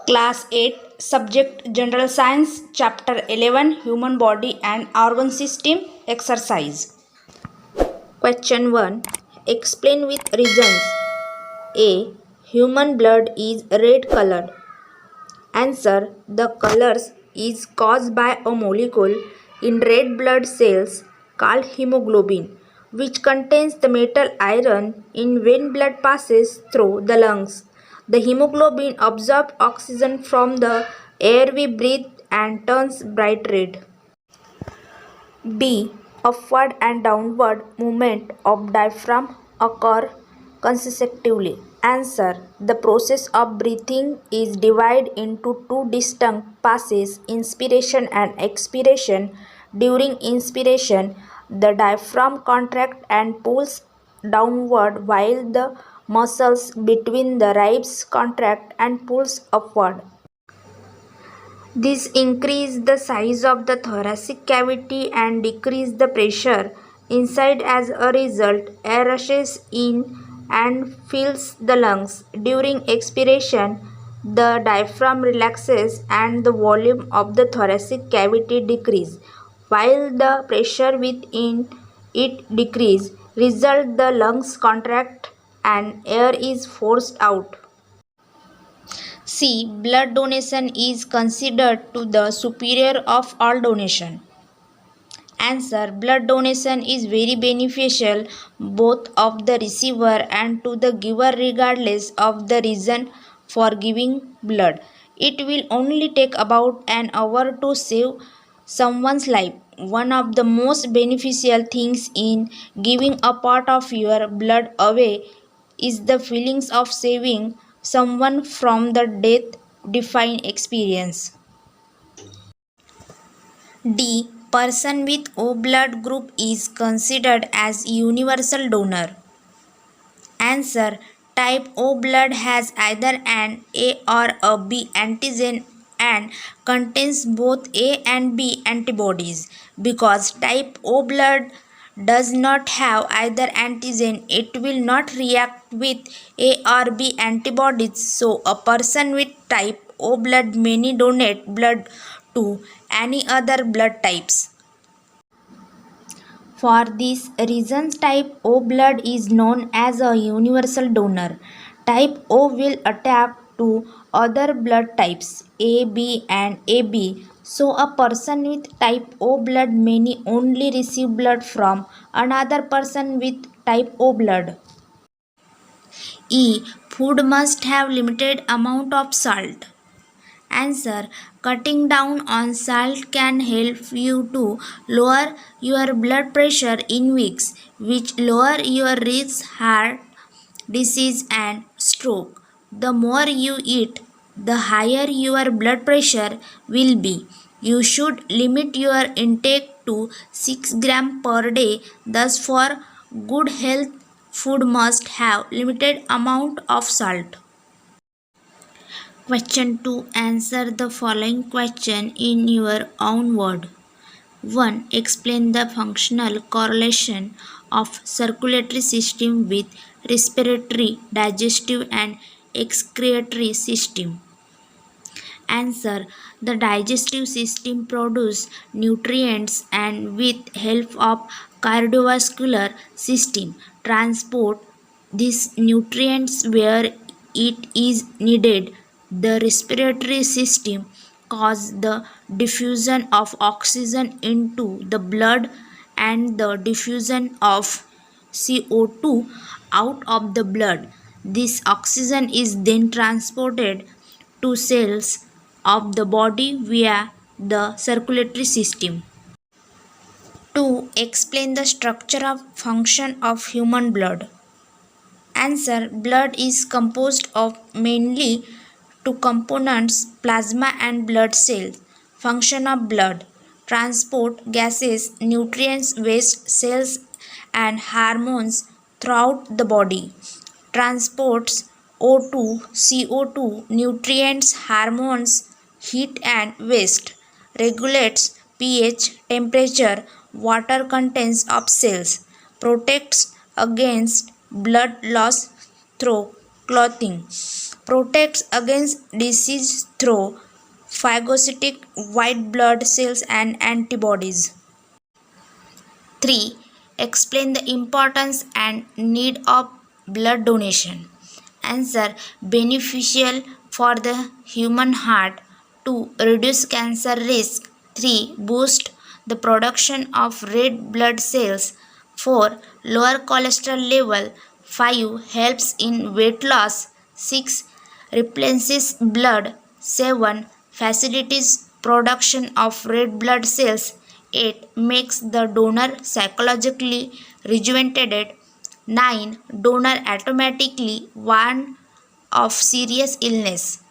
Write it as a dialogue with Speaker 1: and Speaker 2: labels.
Speaker 1: Class 8 Subject General Science Chapter 11 Human Body and Organ System Exercise. Question 1. Explain with reasons. A. Human blood is red colored. Answer. The colors is caused by a molecule in red blood cells called hemoglobin, which contains the metal iron in when blood passes through the lungs. The hemoglobin absorbs oxygen from the air we breathe and turns bright red. B. Upward and downward movement of diaphragm occur consecutively. Answer. The process of breathing is divided into two distinct passes, inspiration and expiration. During inspiration, the diaphragm contracts and pulls downward while the muscles between the ribs contract and pulls upward. This increases the size of the thoracic cavity and decreases the pressure inside. As a result, air rushes in and fills the lungs. During expiration, the diaphragm relaxes and the volume of the thoracic cavity decreases, while the pressure within it decreases. Result, the lungs contract and air is forced out. C. Blood donation is considered to the superior of all donation. Answer. Blood donation is very beneficial both of the receiver and to the giver regardless of the reason for giving blood. It will only take about an hour to save someone's life. One of the most beneficial things in giving a part of your blood away is the feelings of saving someone from the death defying experience. D. Person with O blood group is considered as universal donor. Answer. Type O blood has either an A or a B antigen and contains both A and B antibodies. Because type O blood does not have either antigen, it will not react with A or B antibodies. So, a person with type O blood may donate blood to any other blood types. For these reasons, type O blood is known as a universal donor. Type O will adapt to other blood types A, B and AB. So a person with type O blood may only receive blood from another person with type O blood. E. Food must have limited amount of salt. Answer. Cutting down on salt can help you to lower your blood pressure in weeks, which lower your risk heart disease and stroke. The more you eat, the higher your blood pressure will be. You should limit your intake to 6 grams per day. Thus, for good health, food must have limited amount of salt. Question 2. Answer the following question in your own word. 1. Explain the functional correlation of circulatory system with respiratory, digestive and excretory system. Answer. The digestive system produces nutrients and with help of cardiovascular system transport these nutrients where it is needed. The respiratory system causes the diffusion of oxygen into the blood and the diffusion of CO2 out of the blood. This oxygen is then transported to cells of the body via the circulatory system. 2. Explain the structure of function of human blood. Answer. Blood is composed of mainly two components, plasma and blood cells. Function of blood: transport gases, nutrients, waste, cells and hormones throughout the body. Transports O2, CO2, nutrients, hormones, heat and waste. Regulates pH, temperature, water contents of cells. Protects against blood loss through clothing. protects against disease through phagocytic white blood cells and antibodies. 3. Explain the importance and need of blood donation. Answer. Beneficial for the human heart. 2. Reduce cancer risk. 3. Boost the production of red blood cells. 4. Lower cholesterol level. 5. Helps in weight loss. 6. Replenishes blood. 7. Facilitates production of red blood cells. 8. Makes the donor psychologically rejuvenated. 9. Donor automatically warned of serious illness.